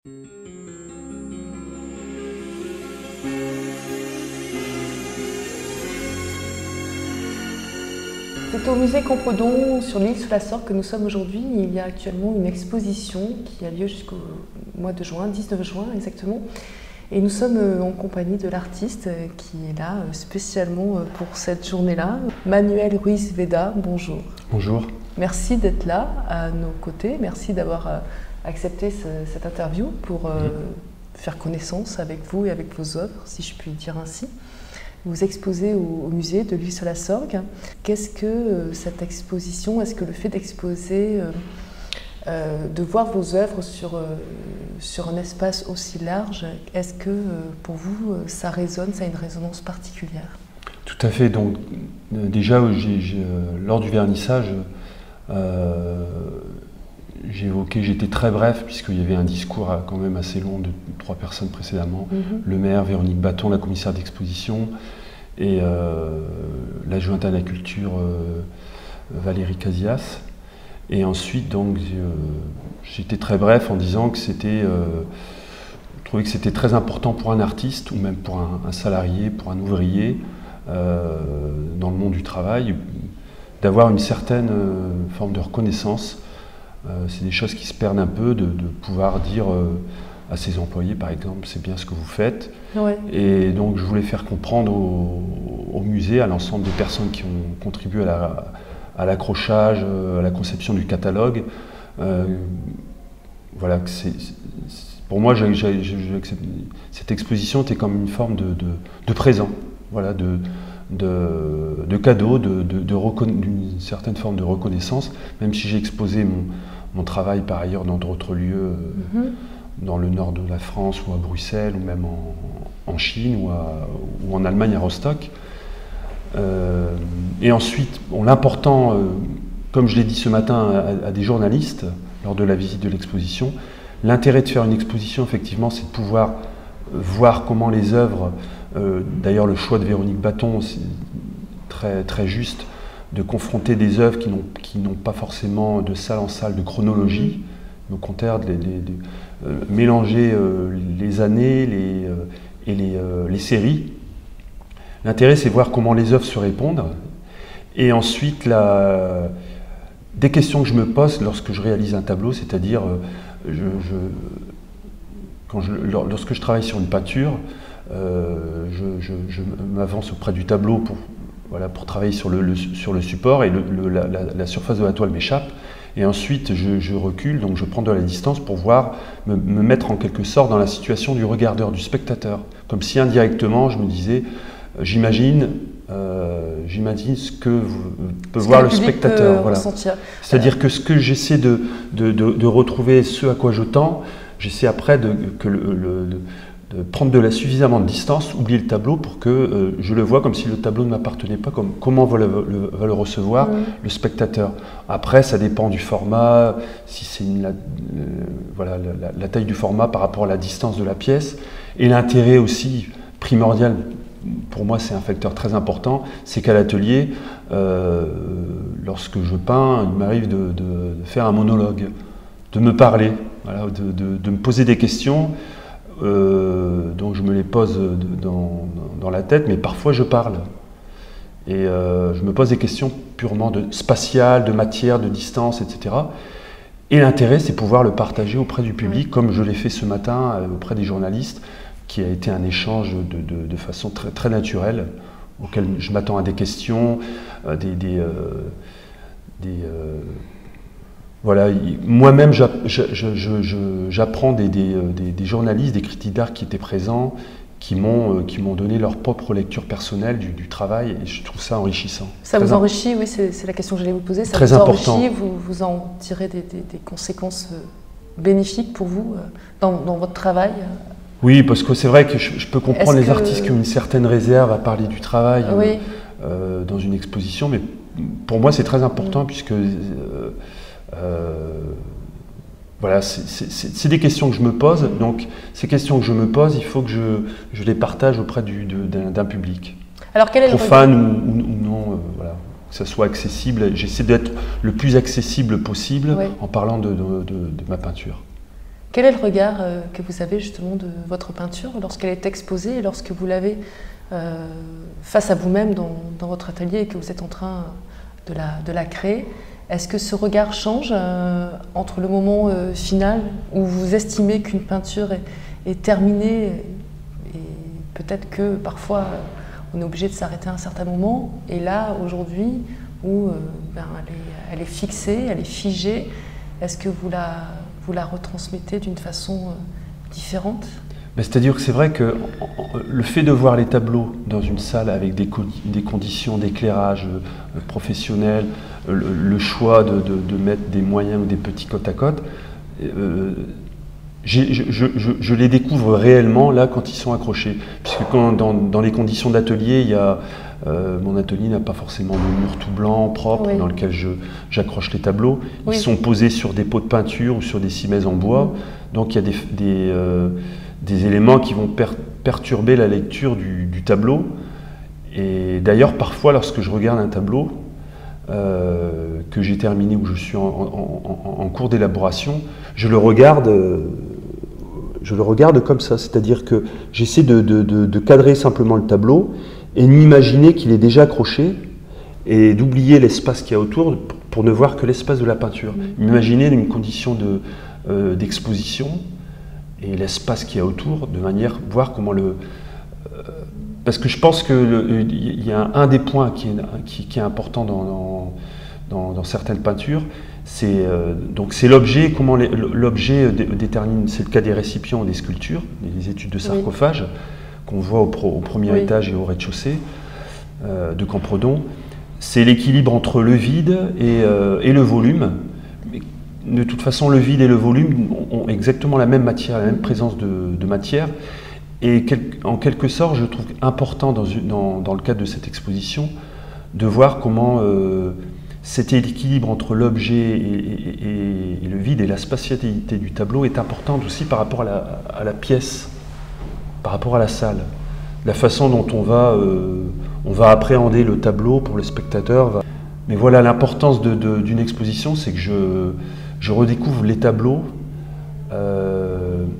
C'est au musée Campredon sur l'île sous la Sorgue que nous sommes aujourd'hui. Il y a actuellement une exposition qui a lieu jusqu'au mois de juin, 19 juin exactement. Et nous sommes en compagnie de l'artiste qui est là spécialement pour cette journée-là. Manuel Ruiz Veda, bonjour. Bonjour. Merci d'être là à nos côtés. Merci d'avoir accepté cette interview pour faire connaissance avec vous et avec vos œuvres, si je puis dire ainsi. Vous exposez au musée de l'île sur la Sorgue. Qu'est-ce que cette exposition, est-ce que le fait d'exposer, de voir vos œuvres sur un espace aussi large, est-ce que pour vous ça résonne, ça a une résonance particulière? Tout à fait. Donc déjà, lors du vernissage, j'ai évoqué, j'étais très bref puisqu'il y avait un discours quand même assez long de 3 personnes précédemment, le maire, Véronique Baton, la commissaire d'exposition et l'adjointe à la culture Valérie Casillas. Et ensuite, donc, j'étais très bref en disant que c'était, je trouvais que c'était très important pour un artiste ou même pour un salarié, pour un ouvrier dans le monde du travail, d'avoir une certaine forme de reconnaissance. C'est des choses qui se perdent un peu, de pouvoir dire à ses employés, par exemple, c'est bien ce que vous faites. Ouais. Et donc je voulais faire comprendre au musée, à l'ensemble des personnes qui ont contribué à l'accrochage, à la conception du catalogue, voilà, que pour moi, cette exposition était comme une forme de présent, voilà, de cadeau, d'une certaine forme de reconnaissance, même si j'ai exposé mon travail par ailleurs dans d'autres lieux, dans le nord de la France ou à Bruxelles ou même en Chine ou en Allemagne à Rostock. Et ensuite, l'important, comme je l'ai dit ce matin à des journalistes lors de la visite de l'exposition, l'intérêt de faire une exposition, effectivement, c'est de pouvoir voir comment les œuvres, d'ailleurs le choix de Véronique Baton, c'est très, très juste, de confronter des œuvres qui n'ont pas forcément de salle en salle de chronologie, mais au contraire de mélanger les années et les séries. L'intérêt, c'est voir comment les œuvres se répondent. Et ensuite, des questions que je me pose lorsque je réalise un tableau, c'est-à-dire lorsque je travaille sur une peinture, je m'avance auprès du tableau pour travailler sur le support et la surface de la toile m'échappe. Et ensuite, je recule, donc je prends de la distance pour me mettre en quelque sorte dans la situation du regardeur, du spectateur. Comme si indirectement, je me disais, j'imagine ce que peut voir le spectateur. Voilà. C'est-à-dire que ce que j'essaie de retrouver, ce à quoi je tends, j'essaie après de prendre suffisamment de distance, oublier le tableau pour que je le vois comme si le tableau ne m'appartenait pas, comment va le recevoir le spectateur. Après, ça dépend du format, si c'est la taille du format par rapport à la distance de la pièce. Et l'intérêt aussi primordial, pour moi c'est un facteur très important, c'est qu'à l'atelier, lorsque je peins, il m'arrive de faire un monologue, de me parler, voilà, de me poser des questions. Donc je me les pose dans la tête, mais parfois je parle. Et je me pose des questions purement spatiales, de matière, de distance, etc. Et l'intérêt, c'est pouvoir le partager auprès du public, comme je l'ai fait ce matin auprès des journalistes, qui a été un échange de façon très, très naturelle, auquel je m'attends à des questions, voilà, moi-même, j'apprends des journalistes, des critiques d'art qui étaient présents, qui m'ont donné leur propre lecture personnelle du travail, et je trouve ça enrichissant. Ça vous enrichit, oui, c'est la question que j'allais vous poser. Ça très vous important. Enrichit, vous en tirez des conséquences bénéfiques pour vous dans votre travail? Oui, parce que c'est vrai que je peux comprendre les artistes qui ont une certaine réserve à parler du travail dans une exposition, mais pour moi c'est très important puisque voilà, c'est des questions que je me pose, donc ces questions que je me pose, il faut que je les partage auprès d'un public. Alors, quel est profane ou non, voilà, que ça soit accessible. J'essaie d'être le plus accessible possible en parlant de ma peinture. Quel est le regard que vous avez justement de votre peinture lorsqu'elle est exposée et lorsque vous l'avez face à vous-même dans votre atelier et que vous êtes en train de la créer? Est-ce que ce regard change entre le moment final où vous estimez qu'une peinture est terminée et peut-être que parfois on est obligé de s'arrêter à un certain moment, et là aujourd'hui où elle est fixée, elle est figée, est-ce que vous la retransmettez d'une façon différente? C'est-à-dire que c'est vrai que le fait de voir les tableaux dans une salle avec des conditions d'éclairage professionnel, le choix de mettre des moyens ou des petits côte à côte, je les découvre réellement là quand ils sont accrochés. Puisque dans les conditions d'atelier, mon atelier n'a pas forcément de mur tout blanc, propre, oui, dans lequel j'accroche les tableaux. Oui. Ils sont posés sur des pots de peinture ou sur des cimaises en bois. Donc il y a des éléments qui vont perturber la lecture du tableau. Et d'ailleurs, parfois, lorsque je regarde un tableau que j'ai terminé ou je suis en cours d'élaboration, je le regarde comme ça. C'est-à-dire que j'essaie de cadrer simplement le tableau et m'imaginer qu'il est déjà accroché et d'oublier l'espace qu'il y a autour pour ne voir que l'espace de la peinture. M'imaginer une condition d'exposition et l'espace qu'il y a autour, de manière voir comment parce que je pense qu'il y a un des points qui est important dans certaines peintures, c'est l'objet, comment l'objet détermine, c'est le cas des récipients ou des sculptures, des études de sarcophage, oui, qu'on voit au premier, oui, étage et au rez-de-chaussée de Campredon. C'est l'équilibre entre le vide et le volume. De toute façon, le vide et le volume ont exactement la même matière, la même présence de matière. Et en quelque sorte, je trouve important dans le cadre de cette exposition de voir comment cet équilibre entre l'objet et le vide et la spatialité du tableau est importante aussi par rapport à la pièce, par rapport à la salle. La façon dont on va appréhender le tableau pour le spectateur. Mais voilà, l'importance d'une exposition, c'est que je redécouvre les tableaux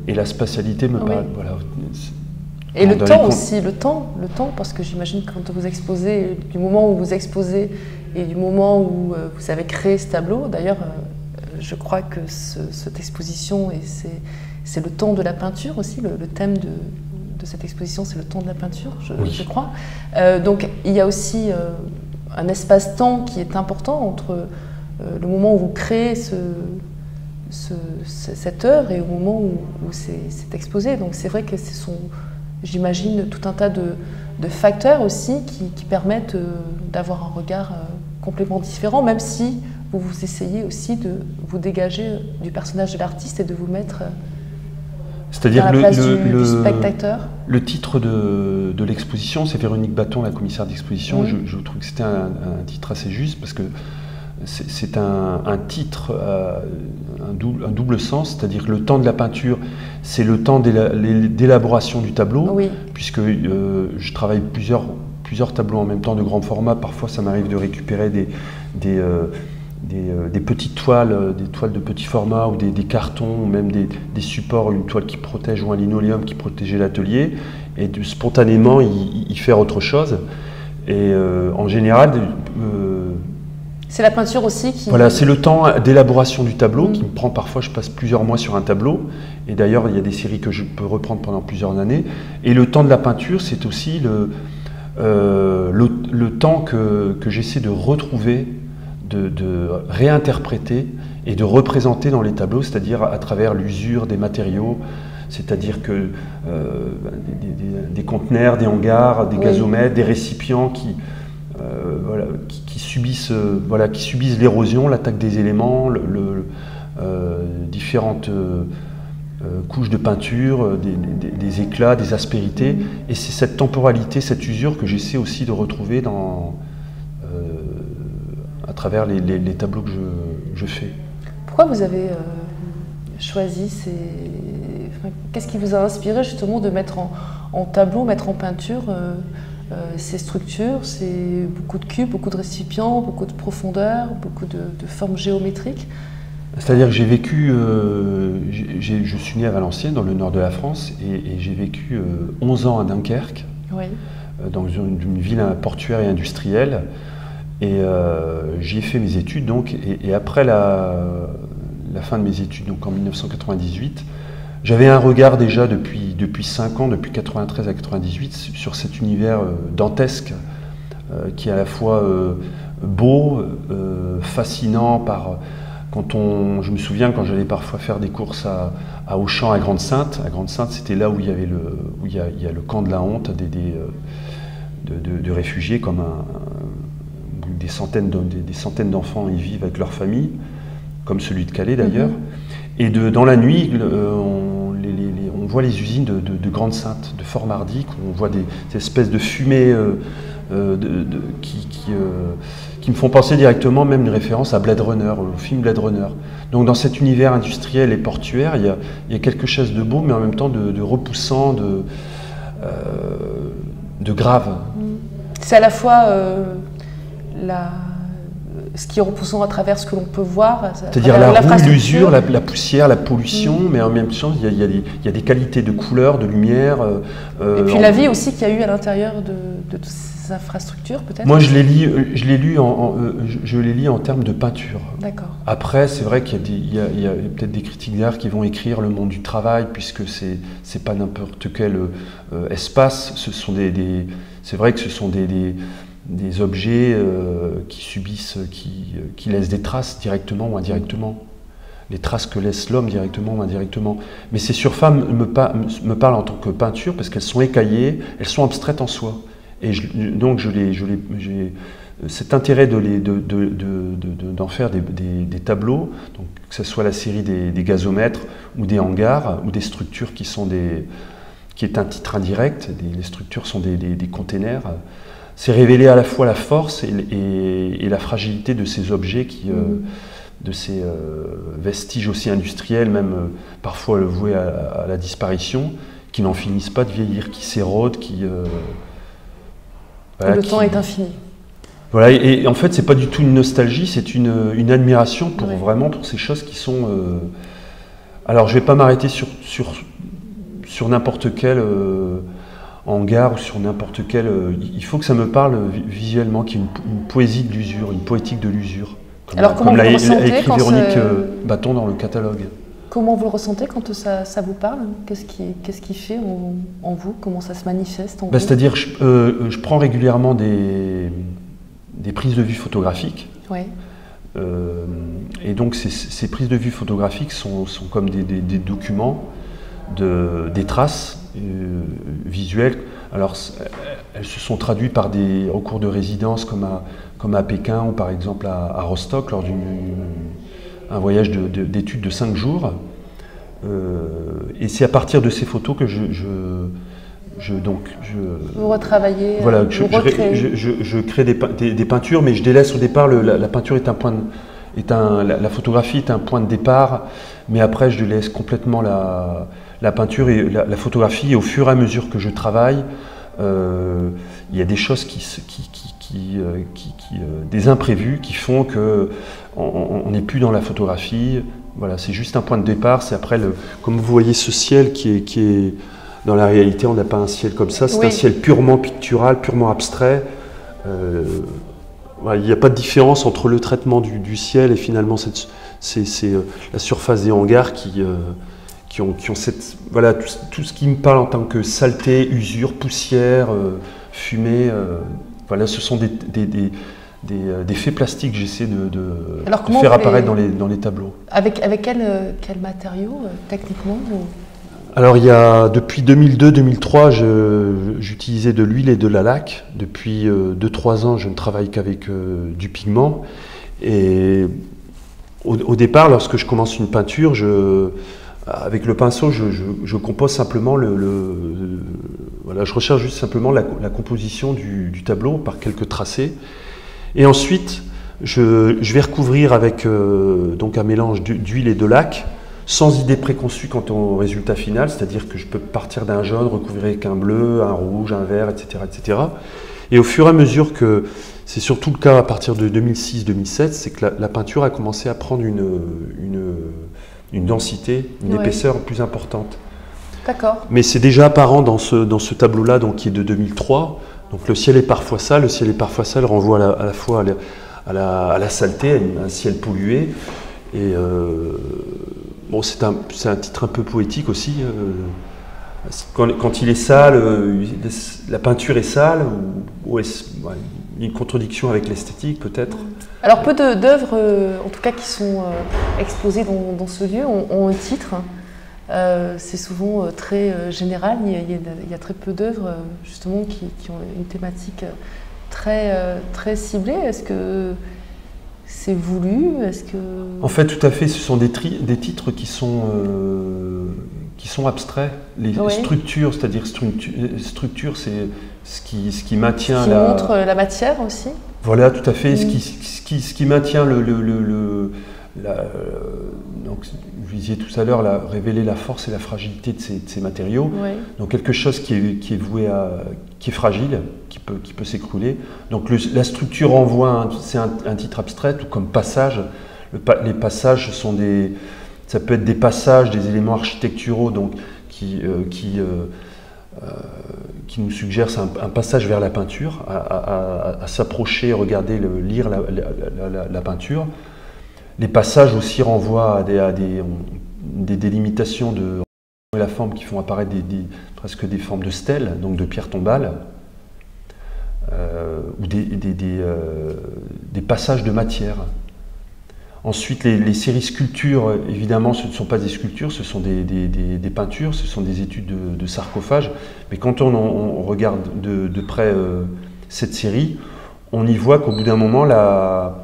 et la spatialité me parle. Voilà. Et le temps aussi, le temps, parce que j'imagine que quand vous exposez, du moment où vous exposez et du moment où vous avez créé ce tableau, d'ailleurs, je crois que cette exposition, et c'est le temps de la peinture aussi, le thème de cette exposition, c'est le temps de la peinture, je crois. Donc il y a aussi un espace-temps qui est important entre le moment où vous créez cette heure et au moment où c'est exposé. Donc c'est vrai que ce sont, j'imagine, tout un tas de facteurs aussi qui permettent d'avoir un regard complètement différent, même si vous essayez aussi de vous dégager du personnage de l'artiste et de vous mettre c'est-à-dire à la place du spectateur. Le titre de l'exposition, c'est Véronique Batton, la commissaire d'exposition. Oui. Je trouve que c'était un titre assez juste parce que c'est un titre, un double sens, c'est-à-dire que le temps de la peinture, c'est le temps d'élaboration du tableau, oui, puisque je travaille plusieurs tableaux en même temps de grand format. Parfois, ça m'arrive de récupérer des petites toiles, des toiles de petit format ou des cartons, ou même des supports, une toile qui protège ou un linoléum qui protégeait l'atelier, et spontanément y faire autre chose. Et en général, c'est la peinture aussi qui... Voilà, c'est le temps d'élaboration du tableau qui me prend parfois, je passe plusieurs mois sur un tableau, et d'ailleurs il y a des séries que je peux reprendre pendant plusieurs années. Et le temps de la peinture, c'est aussi le temps que j'essaie de retrouver, de réinterpréter et de représenter dans les tableaux, c'est-à-dire à travers l'usure des matériaux, c'est-à-dire que des conteneurs, des hangars, des gazomètres, des récipients qui subissent l'érosion, l'attaque des éléments, différentes couches de peinture, des éclats, des aspérités. Et c'est cette temporalité, cette usure que j'essaie aussi de retrouver à travers les tableaux que je fais. Pourquoi vous avez choisi qu'est-ce qui vous a inspiré justement de mettre en tableau, mettre en peinture ces structures? C'est beaucoup de cubes, beaucoup de récipients, beaucoup de profondeur, beaucoup de formes géométriques. C'est-à-dire que j'ai vécu, je suis né à Valenciennes, dans le nord de la France, et j'ai vécu 11 ans à Dunkerque, Oui. Dans une ville portuaire et industrielle. Et j'y ai fait mes études, donc, et après la fin de mes études, donc en 1998, j'avais un regard déjà depuis 5 ans, depuis 93 à 98, sur cet univers dantesque, qui est à la fois beau, fascinant je me souviens quand j'allais parfois faire des courses à Auchan, à Grande-Synthe. À Grande-Synthe, c'était là où il y a le camp de la honte de réfugiés, comme des centaines d'enfants y vivent avec leur famille, comme celui de Calais d'ailleurs. Et dans la nuit, on voit les usines de Grande-Synthe, de Fort-Mardy, on voit des espèces de fumées qui me font penser directement, même une référence à Blade Runner, au film Blade Runner. Donc dans cet univers industriel et portuaire, il y a quelque chose de beau, mais en même temps de repoussant, de grave. C'est à la fois ce qui est repoussant à travers ce que l'on peut voir. C'est-à-dire la roue, l'usure, la poussière, la pollution, mais en même temps, il y a des qualités de couleur, de lumière. Et puis la vie aussi qu'il y a eu à l'intérieur de toutes ces infrastructures, peut-être. Moi, je l'ai lu en termes de peinture. D'accord. Après, c'est vrai qu'il y a peut-être des critiques d'art qui vont écrire le monde du travail, puisque c'est pas n'importe quel espace. C'est vrai que ce sont des objets qui subissent, qui laissent des traces directement ou indirectement. Les traces que laisse l'homme directement ou indirectement. Mais ces surfaces me parlent en tant que peinture parce qu'elles sont écaillées, elles sont abstraites en soi. Et donc j'ai cet intérêt d'en faire des tableaux, donc que ce soit la série des gazomètres ou des hangars ou des structures qui est un titre indirect. Les structures sont des containers. C'est révéler à la fois la force et la fragilité de ces objets, de ces vestiges aussi industriels, même parfois voués à la disparition, qui n'en finissent pas de vieillir, qui s'érodent, le temps est infini. Voilà, et en fait, c'est pas du tout une nostalgie, c'est une admiration pour ces choses qui sont. Alors, je vais pas m'arrêter sur n'importe quel hangar ou sur n'importe quel. Il faut que ça me parle visuellement, qu'il y ait une poésie de l'usure, une poétique de l'usure. Comme l'a écrit Véronique Batton dans le catalogue. Comment vous le ressentez quand ça vous parle? Qu'est-ce qui fait en vous? Comment ça se manifeste en vous? C'est-à-dire, je prends régulièrement des prises de vue photographiques. Oui. Et donc, ces prises de vue photographiques sont comme des documents, des traces visuelles. Alors, elles se sont traduites par au cours de résidences comme à Pékin ou par exemple à Rostock lors un voyage d'études de 5 jours. Et c'est à partir de ces photos que vous retravaillez, voilà, je crée des peintures, mais je délaisse au départ, la peinture la photographie est un point de départ, mais après je délaisse complètement la peinture et la photographie, et au fur et à mesure que je travaille, il y a des choses des imprévus qui font que on n'est plus dans la photographie. Voilà, c'est juste un point de départ. C'est après comme vous voyez ce ciel qui est dans la réalité, on n'a pas un ciel comme ça. C'est un ciel purement pictural, purement abstrait. Voilà, il n'y a pas de différence entre le traitement du ciel et finalement c'est la surface des hangars qui ont cette voilà tout ce qui me parle en tant que saleté, usure, poussière, fumée. Voilà, ce sont des faits plastiques que j'essaie de faire apparaître dans les tableaux. Avec quel matériau, techniquement Alors, depuis 2002-2003, j'utilisais de l'huile et de la laque. Depuis 2-3 ans, je ne travaille qu'avec du pigment. Et au départ, lorsque je commence une peinture, avec le pinceau, je compose simplement voilà, je recherche juste simplement la composition du tableau par quelques tracés. Et ensuite, je vais recouvrir avec donc un mélange d'huile et de laque, sans idée préconçue quant au résultat final, c'est-à-dire que je peux partir d'un jaune, recouvrir avec un bleu, un rouge, un vert, etc., etc. Et au fur et à mesure que, c'est surtout le cas à partir de 2006-2007, c'est que la peinture a commencé à prendre une densité, une épaisseur plus importante. D'accord. Mais c'est déjà apparent dans ce tableau-là, donc qui est de 2003. Donc le ciel est parfois sale. Le ciel est parfois sale renvoie à la fois à la saleté, à un ciel pollué. Et bon, c'est un titre un peu poétique aussi. Quand il est sale, la peinture est sale, ou une contradiction avec l'esthétique peut-être. Alors peu d'œuvres, en tout cas qui sont exposées dans ce lieu, ont un titre. C'est souvent très général. Il y a très peu d'œuvres justement qui ont une thématique très ciblée. Est-ce que c'est voulu? En fait, tout à fait. Ce sont des titres qui sont abstraits. Les structures, c'est-à-dire structure, c'est ce qui maintient qui montre la matière aussi. Voilà, tout à fait. Ce qui maintient donc, je disais tout à l'heure, révéler la force et la fragilité de ces matériaux. Oui. Donc quelque chose qui est voué qui est fragile, qui peut s'écrouler. Donc la structure renvoie, c'est un titre abstrait, tout comme passage. Les passages ça peut être des passages, des éléments architecturaux, donc qui nous suggèrent un passage vers la peinture, à s'approcher, regarder, lire la peinture. Les passages aussi renvoient à des délimitations de la forme qui font apparaître presque des formes de stèles, donc de pierres tombales, ou des passages de matière. Ensuite, les séries sculptures, évidemment, ce ne sont pas des sculptures, ce sont des peintures, ce sont des études de sarcophages. Mais quand on regarde de près cette série, on y voit qu'au bout d'un moment, la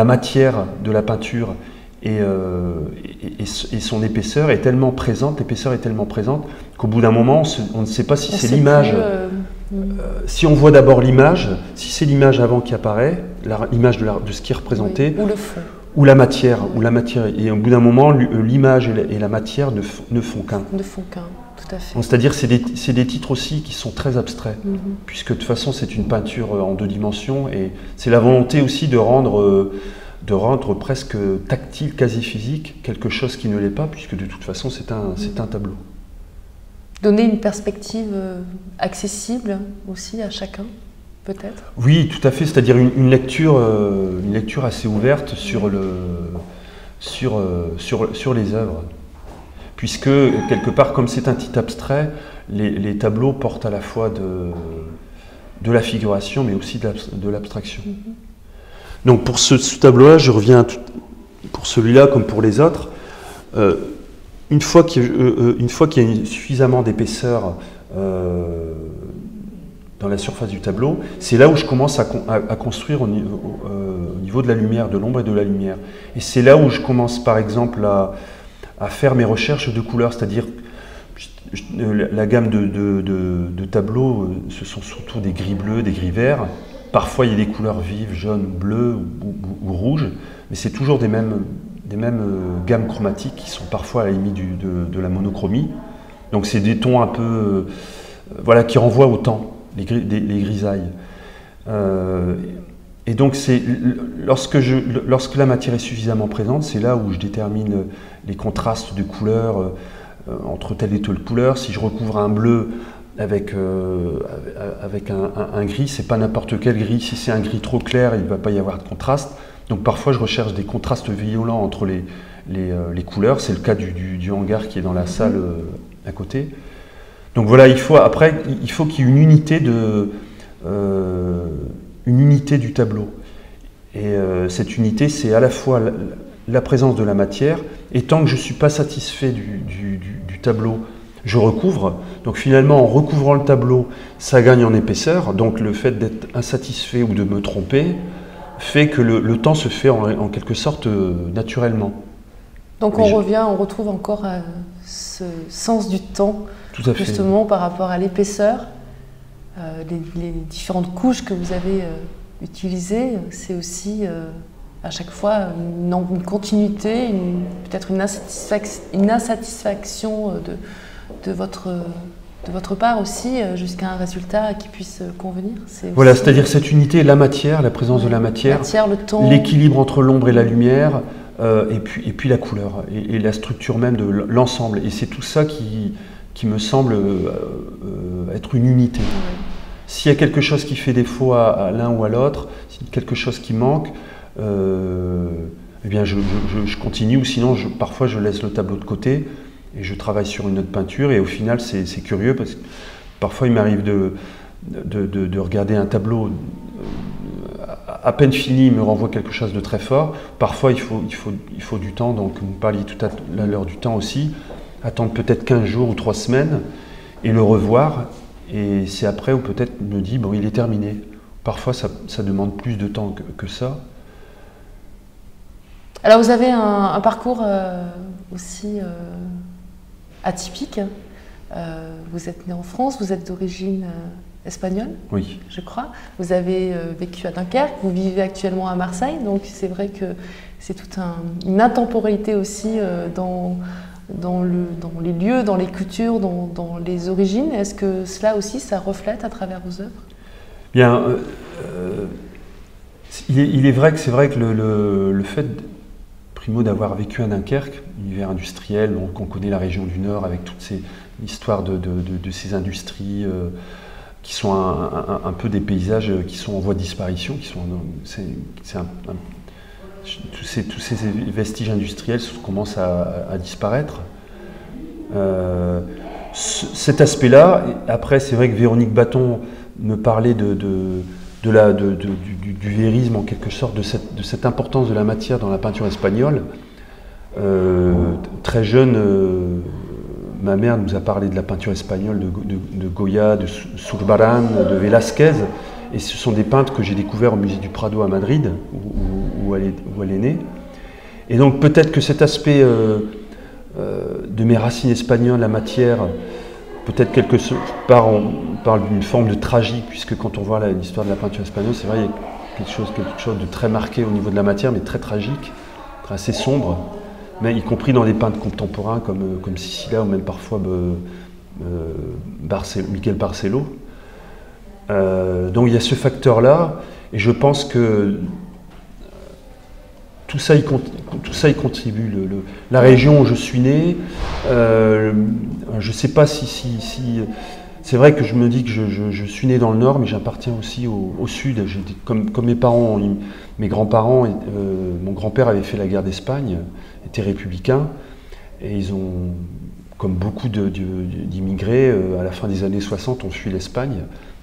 matière de la peinture et son épaisseur est tellement présente, qu'au bout d'un moment, on ne sait pas si c'est l'image. Si on voit d'abord l'image, si c'est l'image avant qui apparaît, l'image de ce qui est représenté, ou le fond, ou la matière, et au bout d'un moment, l'image et la matière ne font qu'un. Ne font qu'un, tout à fait. C'est-à-dire, c'est des titres aussi qui sont très abstraits, puisque de toute façon, c'est une peinture en 2 dimensions, et c'est la volonté aussi de rendre presque tactile, quasi physique, quelque chose qui ne l'est pas, puisque de toute façon, c'est un tableau. Donner une perspective accessible aussi à chacun, peut-être? Oui, tout à fait, c'est-à-dire une lecture assez ouverte sur les œuvres. Puisque, quelque part, comme c'est un titre abstrait, les tableaux portent à la fois de la figuration, mais aussi de l'abstraction. Donc pour ce tableau-là, je reviens pour celui-là comme pour les autres. Une fois qu'il y a suffisamment d'épaisseur dans la surface du tableau, c'est là où je commence à construire au niveau de la lumière, de l'ombre et de la lumière. Et c'est là où je commence par exemple à faire mes recherches de couleurs, c'est-à-dire la gamme de tableaux, ce sont surtout des gris bleus, des gris verts. Parfois il y a des couleurs vives, jaunes, bleues ou rouges, mais c'est toujours des mêmes gammes chromatiques qui sont parfois à la limite de la monochromie. Donc c'est des tons un peu qui renvoient au temps, les grisailles. Et donc lorsque la matière est suffisamment présente, c'est là où je détermine les contrastes de couleurs entre telle et telle couleur. Si je recouvre un bleu avec un gris, c'est pas n'importe quel gris. Si c'est un gris trop clair, il ne va pas y avoir de contraste. Donc parfois je recherche des contrastes violents entre les couleurs. C'est le cas du hangar qui est dans la salle à côté. Donc voilà, il faut qu'il y ait une unité du tableau. Et cette unité, c'est à la fois la présence de la matière, et tant que je ne suis pas satisfait du tableau, je recouvre. Donc finalement, en recouvrant le tableau, ça gagne en épaisseur. Donc le fait d'être insatisfait ou de me tromper fait que le temps se fait en quelque sorte naturellement. Donc on retrouve encore ce sens du temps, tout à fait, justement par rapport à l'épaisseur. Les différentes couches que vous avez utilisées, c'est aussi à chaque fois une continuité, peut-être une insatisfaction de votre de votre part aussi jusqu'à un résultat qui puisse convenir. Voilà, c'est-à-dire cette unité, la matière, la présence de la matière, le temps, l'équilibre entre l'ombre et la lumière, et puis la couleur, et la structure même de l'ensemble. Et c'est tout ça qui me semble être une unité. Ouais. S'il y a quelque chose qui fait défaut à l'un ou à l'autre, s'il y a quelque chose qui manque, eh bien je continue, ou sinon parfois je laisse le tableau de côté et je travaille sur une autre peinture, et au final c'est curieux parce que parfois il m'arrive de regarder un tableau à peine fini, il me renvoie quelque chose de très fort. Parfois il faut du temps, donc vous parliez tout à l'heure du temps aussi, attendre peut-être 15 jours ou 3 semaines et le revoir, et c'est après où peut-être me dit bon, il est terminé. Parfois ça demande plus de temps que ça. Alors vous avez un parcours aussi atypique. Vous êtes né en France, vous êtes d'origine espagnole, oui, je crois. Vous avez vécu à Dunkerque, vous vivez actuellement à Marseille, donc c'est vrai que c'est toute une intemporalité aussi dans les lieux, dans les cultures, dans les origines. Est-ce que cela aussi, ça reflète à travers vos œuvres? Bien, il est vrai que le fait primo d'avoir vécu à Dunkerque, univers industriel, donc on connaît la région du Nord avec toutes ces histoires de ces industries qui sont un peu des paysages qui sont en voie de disparition, tous ces vestiges industriels commencent à disparaître. Cet aspect-là, après c'est vrai que Véronique Batton me parlait du vérisme en quelque sorte, de cette importance de la matière dans la peinture espagnole. Très jeune, ma mère nous a parlé de la peinture espagnole de Goya, de Zurbarán, de Velázquez, et ce sont des peintres que j'ai découverts au musée du Prado à Madrid, où elle est née. Et donc peut-être que cet aspect de mes racines espagnoles, la matière, peut-être quelque part on parle d'une forme de tragique, puisque quand on voit l'histoire de la peinture espagnole, c'est vrai, il y a quelque chose de très marqué au niveau de la matière, mais très tragique, assez sombre, mais y compris dans les peintres contemporains comme Sicilia ou même parfois Miquel Barceló. Donc il y a ce facteur-là, et je pense que tout ça y contribue. La région où je suis né, je ne sais pas si c'est vrai que je me dis que je suis né dans le Nord, mais j'appartiens aussi au Sud. Comme mes parents, mes grands-parents, mon grand-père avait fait la guerre d'Espagne, était républicain, et ils ont, comme beaucoup d'immigrés, à la fin des années 60, ont fui l'Espagne,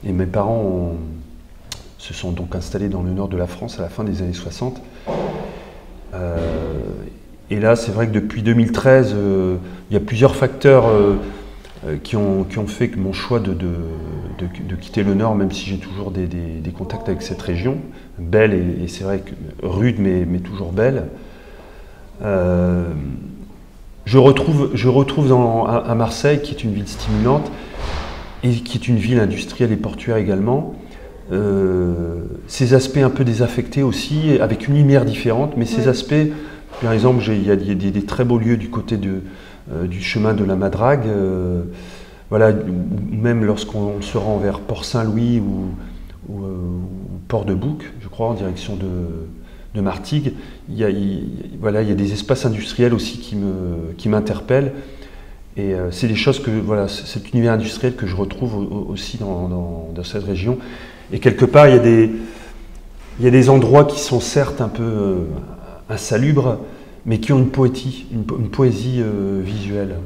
et mes parents se sont donc installés dans le nord de la France à la fin des années 60. Et là, c'est vrai que depuis 2013, il y a plusieurs facteurs qui ont fait que mon choix de quitter le Nord, même si j'ai toujours des contacts avec cette région, belle et c'est vrai que rude, mais toujours belle. Je retrouve à Marseille, qui est une ville stimulante et qui est une ville industrielle et portuaire également, ces aspects un peu désaffectés aussi, avec une lumière différente, mais ces aspects, par exemple, il y a des très beaux lieux du côté du chemin de la Madrague, voilà, même lorsqu'on se rend vers Port-Saint-Louis ou Port-de-Bouc, je crois, en direction de Martigues, il y a des espaces industriels aussi qui m'interpellent. Et c'est des choses que, voilà, cet univers industriel que je retrouve aussi dans cette région. Et quelque part, il y a des endroits qui sont certes un peu insalubres, mais qui ont une poésie visuelle.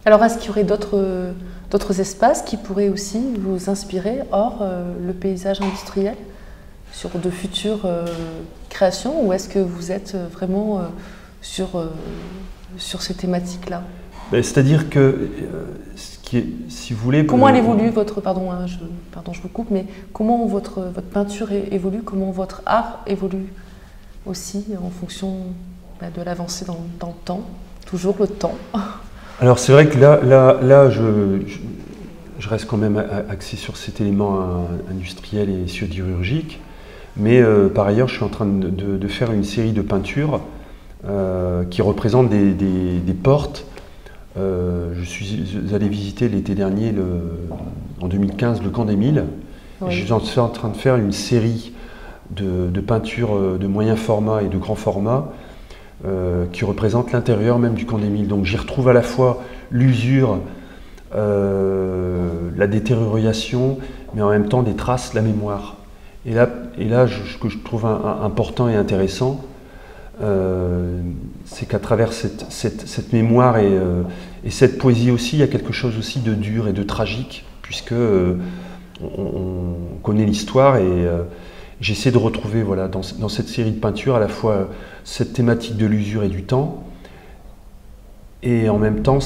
Alors, est-ce qu'il y aurait d'autres espaces qui pourraient aussi vous inspirer hors le paysage industriel sur de futures créations, ou est-ce que vous êtes vraiment sur ces thématiques-là? C'est-à-dire que, si vous voulez... Comment elle évolue votre... Pardon, je vous coupe, mais comment votre peinture évolue, comment votre art évolue aussi en fonction de l'avancée dans le temps, toujours le temps? Alors c'est vrai que là je reste quand même axé sur cet élément industriel et sidérurgique, mais par ailleurs je suis en train de faire une série de peintures qui représentent des portes Je suis allé visiter l'été dernier, en 2015, le Camp des Milles. Oui. Je suis en train de faire une série de peintures de moyen format et de grand format qui représentent l'intérieur même du Camp des Milles. Donc j'y retrouve à la fois l'usure, la détérioration, mais en même temps des traces, la mémoire. Et là ce que je trouve important et intéressant, c'est qu'à travers cette mémoire et cette poésie aussi, il y a quelque chose aussi de dur et de tragique, puisque on connaît l'histoire et j'essaie de retrouver voilà, dans cette série de peintures à la fois cette thématique de l'usure et du temps, et en même temps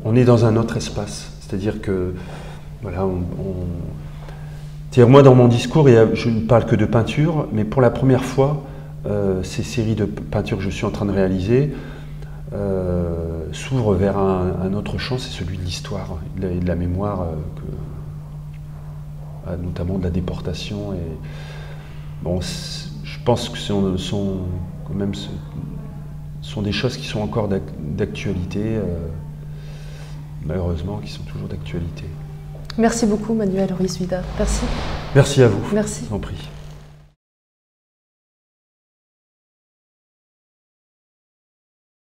on est dans un autre espace, c'est-à-dire que voilà, moi dans mon discours je ne parle que de peinture, mais pour la première fois ces séries de peintures que je suis en train de réaliser s'ouvrent vers un autre champ, c'est celui de l'histoire et de la mémoire, notamment de la déportation. Et bon, je pense que ce sont des choses qui sont encore d'actualité, malheureusement, qui sont toujours d'actualité. Merci beaucoup Manuel Ruiz Vida. Merci. Merci à vous. Merci. Je vous en prie.